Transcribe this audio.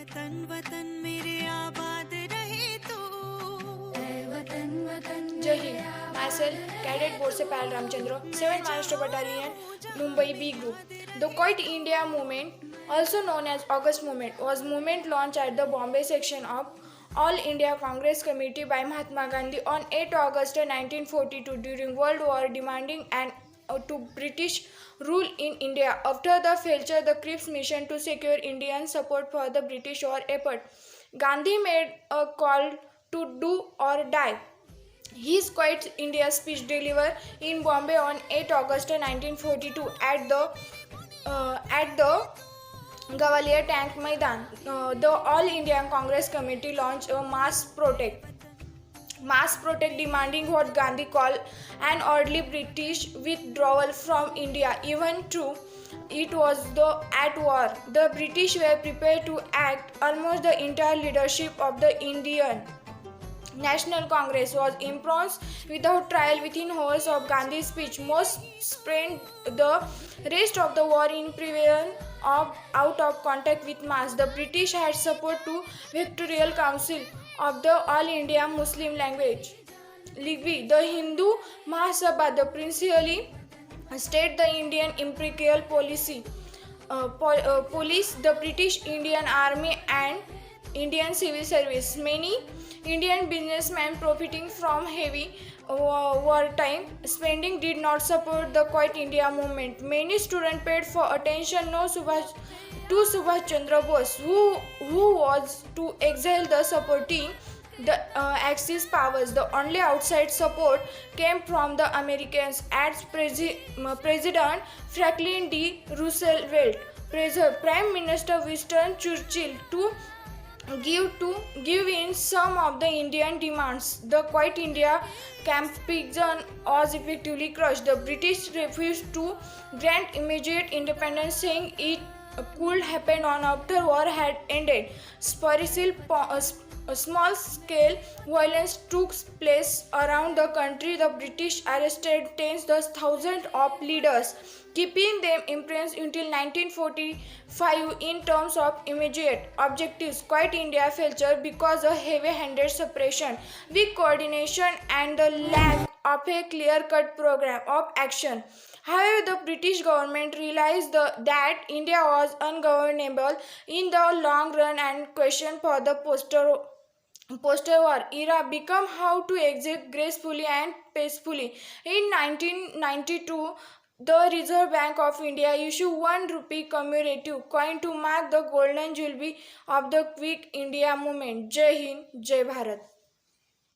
वतन वतन मेरे आबाद रहे तू। वतन वतन जय Hind. Myself, Cadet Borse Pal Ramchandra, 7th Maharashtra Battalion, Mumbai B Group. The Quit India movement, also known as August Movement, was movement launched at the Bombay section of All India Congress Committee by Mahatma Gandhi on 8 August 1942 during World War, demanding an to British rule in India. After the failure the Cripps mission to secure Indian support for the British war effort, Gandhi made a call to do or die. His Quit India speech delivered in Bombay on 8 August 1942 at the Gwalior Tank Maidan. The All India Congress Committee launched a mass protest demanding what Gandhi called an orderly British withdrawal from India. Even though it was at war, the British were prepared to act. Almost the entire leadership of the Indian National Congress was impressed without trial within hours of Gandhi's speech. Most spent the rest of the war in prevention of out of contact with mass. The British had support to Victorial Council of the All India Muslim League, the Hindu Mahasabha, the princely state, the Indian imperial police, the British Indian Army and Indian Civil Service. Many Indian businessmen profiting from heavy wartime spending did not support the Quit India movement. Many students paid for attention to Subhash Chandra Bose, who was to exile the supporting the Axis powers. The only outside support came from the Americans, as President Franklin D. Roosevelt, Prime Minister Winston Churchill to give in some of the Indian demands. The Quit India campaign was effectively crushed. The British refused to grant immediate independence, saying it could happen on after war had ended. Small-scale violence took place around the country. The British arrested tens of thousands of leaders, keeping them imprisoned until 1945. In terms of immediate objectives, Quit India failed because of heavy-handed suppression, weak coordination, and the lack of a clear-cut program of action. However, the British government realized that India was ungovernable in the long run, and question for the post-war era became how to exit gracefully and peacefully. In 1992, the Reserve Bank of India issued 1 rupee commemorative coin to mark the golden jubilee of the Quit India movement. Jai Hind, Jai Bharat.